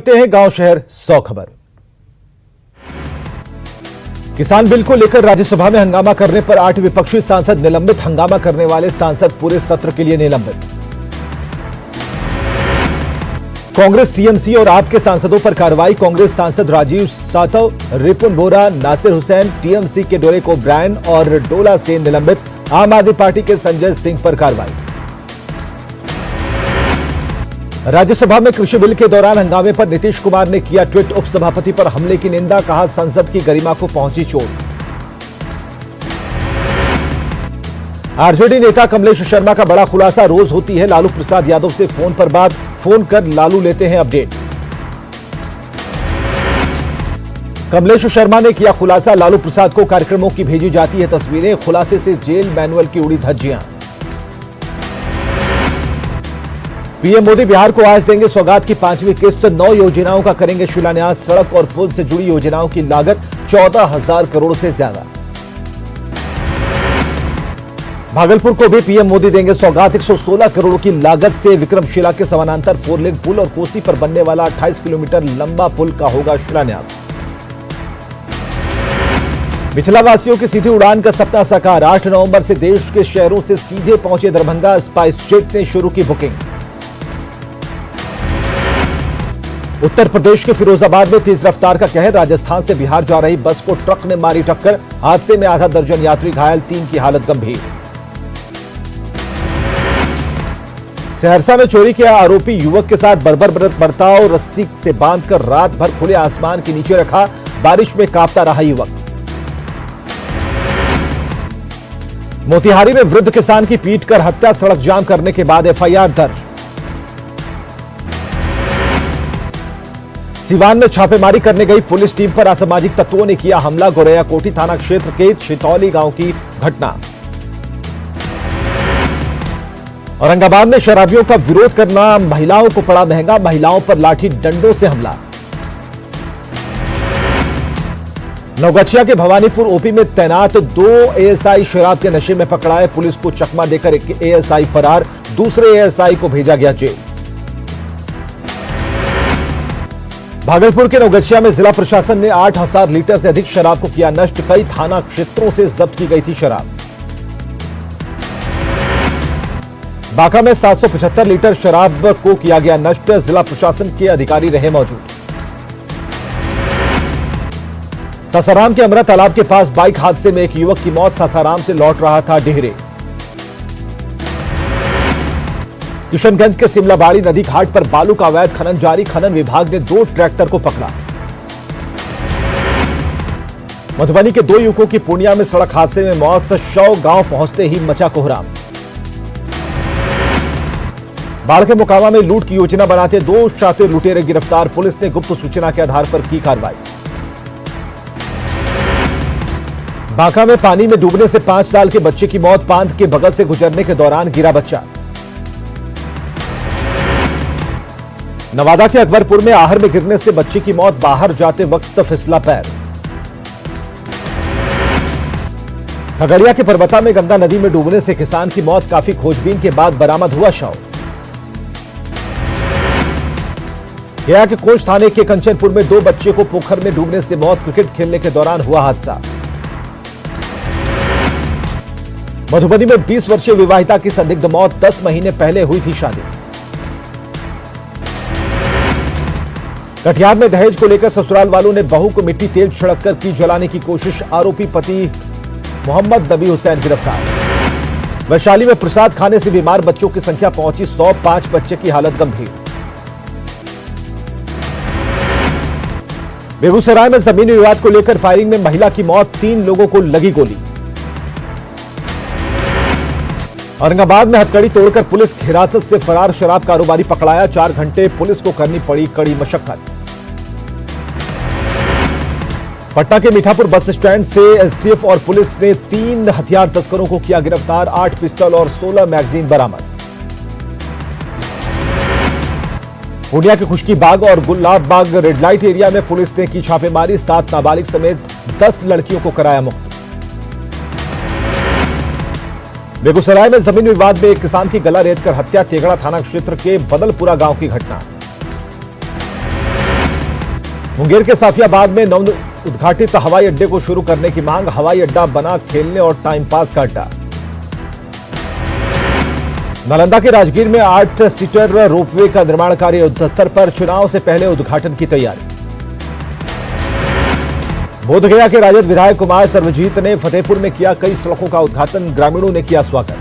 देखते हैं गांव शहर 100 खबर। किसान बिल को लेकर राज्यसभा में हंगामा करने पर 8 विपक्षी सांसद निलंबित। हंगामा करने वाले सांसद पूरे सत्र के लिए निलंबित। कांग्रेस, टीएमसी और आप के सांसदों पर कार्रवाई। कांग्रेस सांसद राजीव सातव, रिपुन बोरा, नासिर हुसैन, टीएमसी के डेरेक ओब्रायन और डोला से निलंबित। आम आदमी पार्टी के संजय सिंह पर कार्रवाई। राज्यसभा में कृषि बिल के दौरान हंगामे पर नीतीश कुमार ने किया ट्वीट। उपसभापति पर हमले की निंदा, कहा संसद की गरिमा को पहुंची चोट। आरजेडी नेता कमलेश शर्मा का बड़ा खुलासा, रोज होती है लालू प्रसाद यादव से फोन पर बात, फोन कर लालू लेते हैं अपडेट। कमलेश शर्मा ने किया खुलासा, लालू प्रसाद को कार्यक्रमों की भेजी जाती है तस्वीरें। खुलासे से जेल मैनुअल की उड़ी धज्जियां। पीएम मोदी बिहार को आज देंगे सौगात की 5वीं किस्त। 9 योजनाओं का करेंगे शिलान्यास। सड़क और पुल से जुड़ी योजनाओं की लागत 14,000 करोड़ से ज्यादा। भागलपुर को भी पीएम मोदी देंगे सौगात। 116 करोड़ की लागत से विक्रमशिला के समानांतर 4 लेन पुल और कोसी पर बनने वाला 28 किलोमीटर लंबा पुल का होगा शिलान्यास। मिथिला वासियों की सीधी उड़ान का सपना साकार। 8 नवंबर से देश के शहरों से सीधे पहुंचे दरभंगा। स्पाइस जेट ने शुरू की बुकिंग। उत्तर प्रदेश के फिरोजाबाद में तेज रफ्तार का कहर। राजस्थान से बिहार जा रही बस को ट्रक ने मारी टक्कर। हादसे में आधा दर्जन यात्री घायल, 3 की हालत गंभीर। सहरसा में चोरी के आरोपी युवक के साथ बर्बर बर्ताव, रस्सी से बांधकर रात भर खुले आसमान के नीचे रखा। बारिश में कांपता रहा युवक। मोतिहारी में वृद्ध किसान की पीट कर हत्या, सड़क जाम करने के बाद एफआईआर दर्ज। सिवान में छापेमारी करने गई पुलिस टीम पर असामाजिक तत्वों ने किया हमला। गोरैया कोठी थाना क्षेत्र के छितौली गांव की घटना। औरंगाबाद में शराबियों का विरोध करना महिलाओं को पड़ा महंगा। महिलाओं पर लाठी डंडों से हमला। नवगछिया के भवानीपुर ओपी में तैनात 2 एएसआई शराब के नशे में पकड़ाए। पुलिस को चकमा देकर एक एएसआई फरार, दूसरे एएसआई को भेजा गया जेल। भागलपुर के नवगछिया में जिला प्रशासन ने 8,000 लीटर से अधिक शराब को किया नष्ट। कई थाना क्षेत्रों से जब्त की गई थी शराब। बांका में 775 लीटर शराब को किया गया नष्ट। जिला प्रशासन के अधिकारी रहे मौजूद। सासाराम के अमृत तालाब के पास बाइक हादसे में एक युवक की मौत। सासाराम से लौट रहा था डिहरे। किशनगंज के सिमलाबाड़ी नदी घाट पर बालू का अवैध खनन जारी। खनन विभाग ने 2 ट्रैक्टर को पकड़ा। मधुबनी के 2 युवकों की पूर्णिया में सड़क हादसे में मौत। शव गांव पहुंचते ही मचा कोहराम। बाढ़ के मोकामा में लूट की योजना बनाते 2 शातिर लुटेरे गिरफ्तार। पुलिस ने गुप्त सूचना के आधार पर की कार्रवाई। बांका में पानी में डूबने से 5 साल के बच्चे की मौत। बांध के बगल से गुजरने के दौरान गिरा बच्चा। नवादा के अकबरपुर में आहर में गिरने से बच्चे की मौत। बाहर जाते वक्त फिसला पैर। खगड़िया के परबता में गंगा नदी में डूबने से किसान की मौत। काफी खोजबीन के बाद बरामद हुआ शव। गया के कोच थाने के कंचनपुर में 2 बच्चे को पोखर में डूबने से मौत। क्रिकेट खेलने के दौरान हुआ हादसा। मधुबनी में 20 वर्षीय विवाहिता की संदिग्ध मौत। 10 महीने पहले हुई थी शादी। कटिहार में दहेज को लेकर ससुराल वालों ने बहू को मिट्टी तेल छिड़ककर की जलाने की कोशिश। आरोपी पति मोहम्मद नबी हुसैन गिरफ्तार। वैशाली में प्रसाद खाने से बीमार बच्चों की संख्या पहुंची 100। 5 बच्चे की हालत गंभीर। बेगूसराय में जमीनी विवाद को लेकर फायरिंग में महिला की मौत। 3 लोगों को लगी गोली। औरंगाबाद में हथकड़ी तोड़कर पुलिस हिरासत से फरार शराब कारोबारी पकड़ाया। 4 घंटे पुलिस को करनी पड़ी कड़ी मशक्कत। पटना के मीठापुर बस स्टैंड से एसटीएफ और पुलिस ने 3 हथियार तस्करों को किया गिरफ्तार। 8 पिस्टल और 16 मैगजीन बरामद। पूर्णिया के खुशकी बाग और Gulab Bagh red light area में पुलिस ने की छापेमारी। 7 नाबालिग समेत 10 लड़कियों को कराया मुक्त। बेगूसराय में जमीन विवाद में एक किसान की गला रेतकर हत्या। तेगड़ा थाना क्षेत्र के बदलपुरा गांव की घटना। मुंगेर के साफियाबाद में नव उद्घाटित हवाई अड्डे को शुरू करने की मांग। हवाई अड्डा बना खेलने और टाइम पास का अड्डा। नालंदा के राजगीर में 8 सीटर रोपवे का निर्माण कार्य युद्धस्तर पर। चुनाव से पहले उद्घाटन की तैयारी। बोधगया के राजद विधायक कुमार सर्वजीत ने फतेहपुर में किया कई सड़कों का उद्घाटन। ग्रामीणों ने किया स्वागत।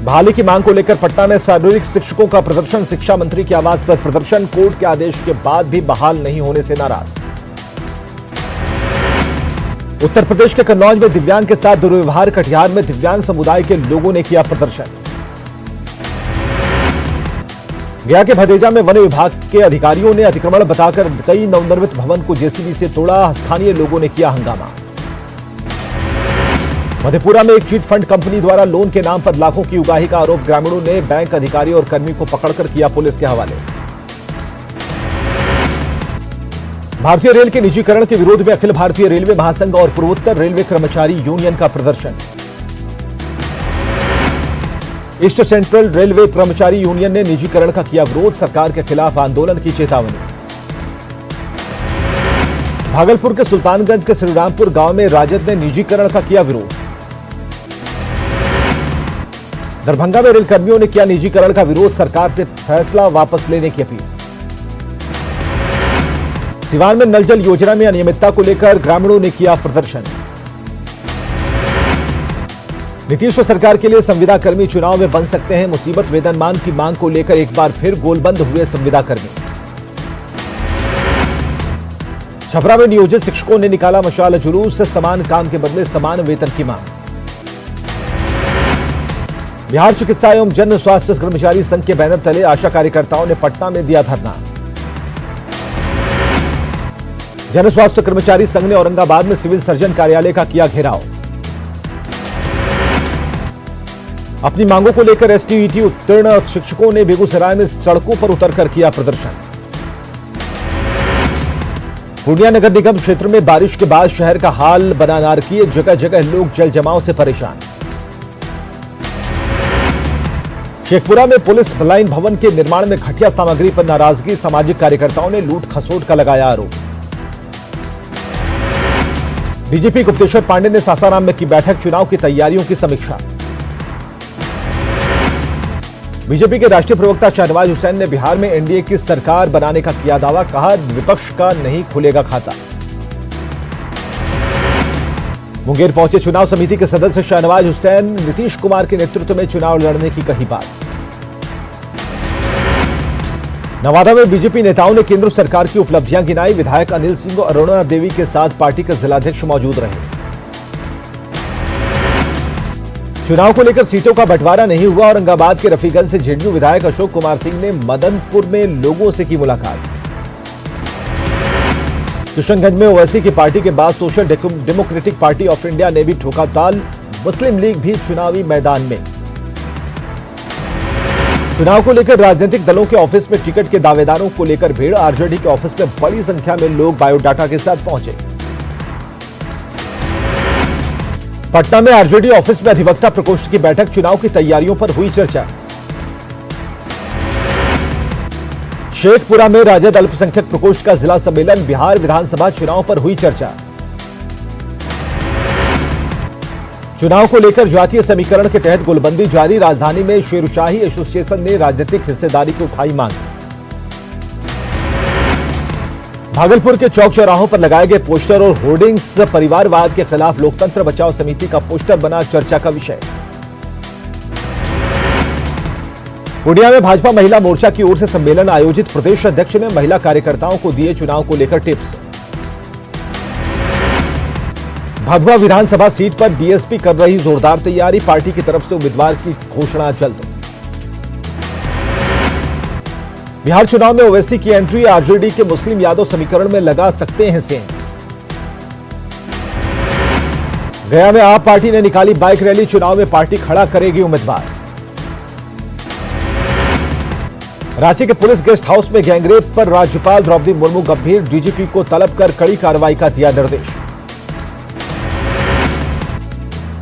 बहाली की मांग को लेकर पटना में शारीरिक शिक्षकों का प्रदर्शन। शिक्षा मंत्री की आवाज पर प्रदर्शन। कोर्ट के आदेश के बाद भी बहाल नहीं होने से नाराज। उत्तर प्रदेश के कन्नौज में दिव्यांग के साथ दुर्व्यवहार। कटिहार में दिव्यांग समुदाय के लोगों ने किया प्रदर्शन। गया के भदेजा में वन विभाग के अधिकारियों ने अतिक्रमण बताकर कई नवनिर्मित भवन को जेसीबी से तोड़ा। स्थानीय लोगों ने किया हंगामा। मधेपुरा में एक चीट फंड कंपनी द्वारा लोन के नाम पर लाखों की उगाही का आरोप। ग्रामीणों ने बैंक अधिकारी और कर्मी को पकड़कर किया पुलिस के हवाले। भारतीय रेल के निजीकरण के विरोध में अखिल भारतीय रेलवे महासंघ और पूर्वोत्तर रेलवे कर्मचारी यूनियन का प्रदर्शन। ईस्ट सेंट्रल रेलवे कर्मचारी यूनियन ने निजीकरण का किया विरोध। सरकार के खिलाफ आंदोलन की चेतावनी। भागलपुर के सुल्तानगंज के श्रीरामपुर गांव में राजद ने निजीकरण का किया विरोध। दरभंगा में रेल कर्मियों ने किया निजीकरण का विरोध। सरकार से फैसला वापस लेने की अपील। सिवान में नल जल योजना में अनियमितता को लेकर ग्रामीणों ने किया प्रदर्शन। नीतीश सरकार के लिए संविदा कर्मी चुनाव में बन सकते हैं मुसीबत। वेतनमान की मांग को लेकर एक बार फिर गोलबंद हुए संविदा कर्मी। छपरा में नियोजित शिक्षकों ने निकाला मशाल जुलूस। समान काम के बदले समान वेतन की मांग। बिहार चिकित्सा एवं जन स्वास्थ्य कर्मचारी संघ के बैनर तले आशा कार्यकर्ताओं ने पटना में दिया धरना। जन स्वास्थ्य कर्मचारी संघ ने औरंगाबाद में सिविल सर्जन कार्यालय का किया घेराव। अपनी मांगों को लेकर एसटीईटी उत्तीर्ण शिक्षकों ने बेगूसराय में सड़कों पर उतरकर किया प्रदर्शन। पूर्णिया नगर निगम क्षेत्र में बारिश के बाद शहर का हाल बना नारकीय। जगह जगह लोग जल जमाव से परेशान। शेखपुरा में पुलिस लाइन भवन के निर्माण में घटिया सामग्री पर नाराजगी। सामाजिक कार्यकर्ताओं ने लूट खसोट का लगाया आरोप। डीजीपी गुप्तेश्वर पांडे ने सासाराम में की बैठक। चुनाव की तैयारियों की समीक्षा। बीजेपी के राष्ट्रीय प्रवक्ता शाहनवाज हुसैन ने बिहार में एनडीए की सरकार बनाने का किया दावा। कहा विपक्ष का नहीं खुलेगा खाता। मुंगेर पहुंचे चुनाव समिति के सदस्य शाहनवाज हुसैन। नीतीश कुमार के नेतृत्व में चुनाव लड़ने की कही बात। नवादा में बीजेपी नेताओं ने केंद्र सरकार की उपलब्धियां गिनाई। विधायक अनिल सिंह और अरुणा देवी के साथ पार्टी के जिलाध्यक्ष मौजूद रहे। चुनाव को लेकर सीटों का बंटवारा नहीं हुआ। औरंगाबाद के रफीगंज से जेडीयू विधायक अशोक कुमार सिंह ने मदनपुर में लोगों से की मुलाकात। किशनगंज में ओवैसी की पार्टी के बाद social democratic party of India ने भी ठोका ताल। मुस्लिम लीग भी चुनावी मैदान में। चुनाव को लेकर राजनीतिक दलों के ऑफिस में टिकट के दावेदारों को लेकर भीड़। आरजेडी के ऑफिस में बड़ी संख्या में लोग बायोडाटा के साथ पहुंचे। पटना में आरजेडी ऑफिस में अधिवक्ता प्रकोष्ठ की बैठक। चुनाव की तैयारियों पर हुई चर्चा। शेखपुरा में राजद अल्पसंख्यक प्रकोष्ठ का जिला सम्मेलन। बिहार विधानसभा चुनाव पर हुई चर्चा। चुनाव को लेकर जातीय समीकरण के तहत गोलबंदी जारी। राजधानी में शेरशाही एसोसिएशन ने राजनीतिक हिस्सेदारी की उठाई मांग। भागलपुर के चौक चौराहों पर लगाए गए पोस्टर और होर्डिंग्स परिवारवाद के खिलाफ लोकतंत्र बचाओ समिति का पोस्टर बना चर्चा का विषय। पूर्णिया में भाजपा महिला मोर्चा की ओर से सम्मेलन आयोजित। प्रदेश अध्यक्ष ने महिला कार्यकर्ताओं को दिए चुनाव को लेकर टिप्स। भभुआ विधानसभा सीट पर बीएसपी कर रही जोरदार तैयारी। पार्टी की तरफ से उम्मीदवार की घोषणा जल्द। बिहार चुनाव में ओवैसी की एंट्री। आरजेडी के मुस्लिम यादव समीकरण में लगा सकते हैं सेंध। गया में आप पार्टी ने निकाली बाइक रैली। चुनाव में पार्टी खड़ा करेगी उम्मीदवार। रांची के पुलिस गेस्ट हाउस में गैंगरेप पर राज्यपाल द्रौपदी मुर्मू गंभीर। डीजीपी को तलब कर कड़ी कार्रवाई का दिया निर्देश।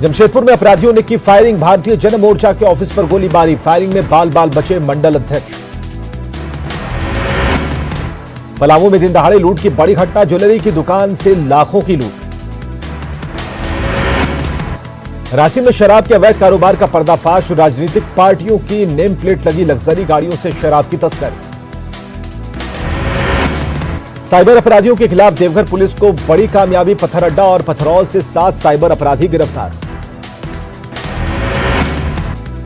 जमशेदपुर में अपराधियों ने की फायरिंग। भारतीय जन मोर्चा के ऑफिस पर गोलीबारी। फायरिंग में बाल बाल बचे मंडल अध्यक्ष। पलामू में दिन दहाड़े लूट की बड़ी घटना, ज्वेलरी की दुकान से लाखों की लूट। रांची में शराब के अवैध कारोबार का पर्दाफाश, राजनीतिक पार्टियों की नेम प्लेट लगी लग्जरी गाड़ियों से शराब की तस्करी। साइबर अपराधियों के खिलाफ देवघर पुलिस को बड़ी कामयाबी, पत्थर अड्डा और पथरौल से 7 साइबर अपराधी गिरफ्तार।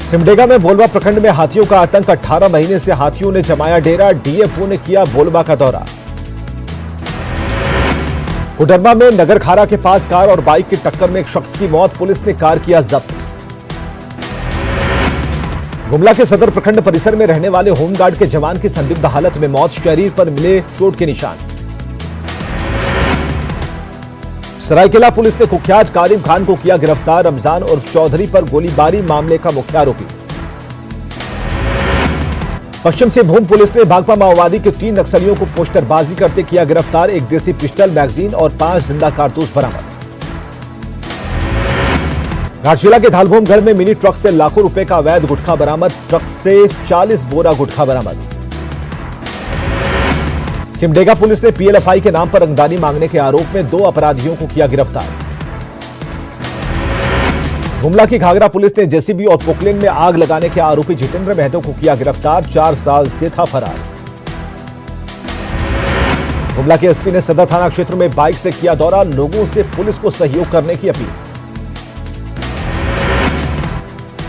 सिमडेगा में बोलबा प्रखंड में हाथियों का आतंक, 18 महीने से हाथियों ने जमाया डेरा, डीएफओ ने किया बोलबा का दौरा। कोडरमा में नगरखारा के पास कार और बाइक की टक्कर में एक शख्स की मौत, पुलिस ने कार किया जब्त। गुमला के सदर प्रखंड परिसर में रहने वाले होमगार्ड के जवान की संदिग्ध हालत में मौत, शरीर पर मिले चोट के निशान। सरायकेला पुलिस ने कुख्यात कारिम खान को किया गिरफ्तार, रमजान उर्फ चौधरी पर गोलीबारी मामले का मुख्य आरोपी। पश्चिम सिंहभूम पुलिस ने भाकपा माओवादी के 3 नक्सलियों को पोस्टरबाजी करते किया गिरफ्तार, एक देसी पिस्टल, मैगजीन और 5 जिंदा कारतूस बरामद। घाटशिला के धालभूमगढ़ में मिनी ट्रक से लाखों रुपए का अवैध गुटखा बरामद, ट्रक से 40 बोरा गुटखा बरामद। सिमडेगा पुलिस ने पीएलएफआई के नाम पर रंगदारी मांगने के आरोप में 2 अपराधियों को किया गिरफ्तार। गुमला की घाघरा पुलिस ने जेसीबी और पोकलेन में आग लगाने के आरोपी जितेंद्र महतो को किया गिरफ्तार, 4 साल से था फरार। गुमला के एसपी ने सदर थाना क्षेत्र में बाइक से किया दौरा, लोगों से पुलिस को सहयोग करने की अपील।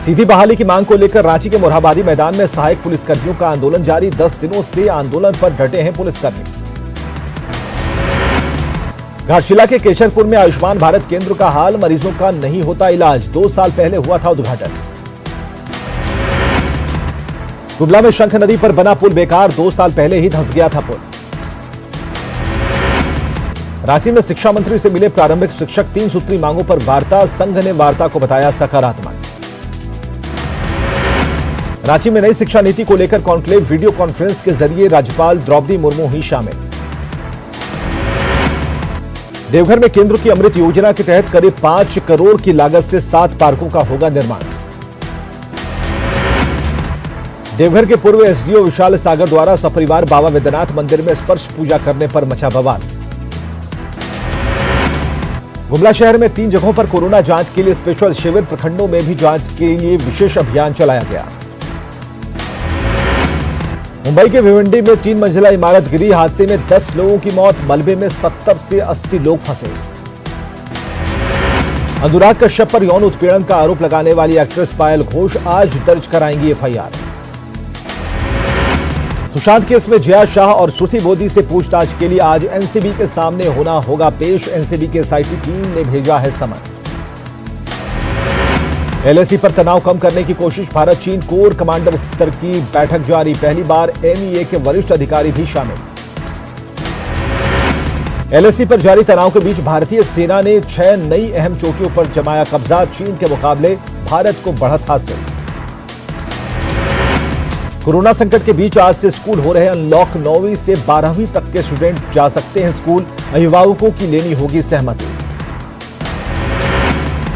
सीधी बहाली की मांग को लेकर रांची के मोरहाबादी मैदान में सहायक पुलिसकर्मियों का आंदोलन जारी, 10 दिनों से आंदोलन पर डटे हैं पुलिसकर्मी। घाटशिला के केशरपुर में आयुष्मान भारत केंद्र का हाल, मरीजों का नहीं होता इलाज, 2 साल पहले हुआ था उद्घाटन। गुमला में शंख नदी पर बना पुल बेकार, 2 साल पहले ही धंस गया था पुल। रांची में शिक्षा मंत्री से मिले प्रारंभिक शिक्षक, 3 सूत्री मांगों पर वार्ता, संघ ने वार्ता को बताया सकारात्मक। रांची में नई शिक्षा नीति को लेकर कॉन्क्लेव, वीडियो कॉन्फ्रेंस के जरिए राज्यपाल द्रौपदी मुर्मू ही शामिल। देवघर में केंद्र की अमृत योजना के तहत करीब 5 करोड़ की लागत से 7 पार्कों का होगा निर्माण। देवघर के पूर्व एसडीओ विशाल सागर द्वारा सपरिवार बाबा वैद्यनाथ मंदिर में स्पर्श पूजा करने पर मचा बवाल। गुमला शहर में 3 जगहों पर कोरोना जांच के लिए स्पेशल शिविर, प्रखंडों में भी जांच के लिए विशेष अभियान चलाया गया। मुंबई के भिवंडी में 3 मंजिला इमारत गिरी, हादसे में 10 लोगों की मौत, मलबे में 70 से 80 लोग फंसे। अनुराग कश्यप पर यौन उत्पीड़न का आरोप लगाने वाली एक्ट्रेस पायल घोष आज दर्ज कराएंगी एफआईआर। सुशांत केस में जया शाह और श्रुति मोदी से पूछताछ के लिए आज एनसीबी के सामने होना होगा पेश, एनसीबी के एसआईटी टीम ने भेजा है समन। एलएसी पर तनाव कम करने की कोशिश, भारत चीन कोर कमांडर स्तर की बैठक जारी, पहली बार एनईए के वरिष्ठ अधिकारी भी शामिल। एलएसी पर जारी तनाव के बीच भारतीय सेना ने 6 नई अहम चोटियों पर जमाया कब्जा, चीन के मुकाबले भारत को बढ़त हासिल। कोरोना संकट के बीच आज से स्कूल हो रहे अनलॉक, 9वीं से 12वीं तक के स्टूडेंट जा सकते हैं स्कूल, अभिभावकों की लेनी होगी सहमति।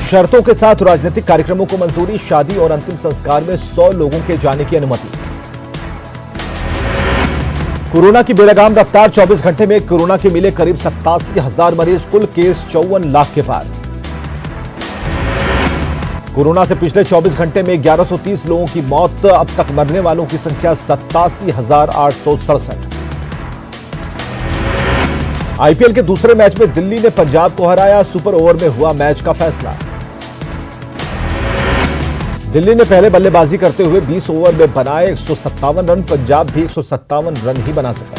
शर्तों के साथ राजनीतिक कार्यक्रमों को मंजूरी, शादी और अंतिम संस्कार में 100 लोगों के जाने की अनुमति। कोरोना की बेलगाम रफ्तार, 24 घंटे में कोरोना के मिले करीब 87,000 मरीज, कुल केस 54 लाख के पार। कोरोना से पिछले 24 घंटे में 1130 लोगों की मौत, अब तक मरने वालों की संख्या 87,867। आईपीएल के दूसरे मैच में दिल्ली ने पंजाब को हराया, सुपर ओवर में हुआ मैच का फैसला। दिल्ली ने पहले बल्लेबाजी करते हुए 20 ओवर में बनाए 157 रन, पंजाब भी 157 रन ही बना सका।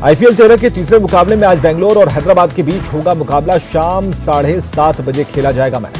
आईपीएल 13 के तीसरे मुकाबले में आज बेंगलोर और हैदराबाद के बीच होगा मुकाबला, शाम 7:30 बजे खेला जाएगा मैच।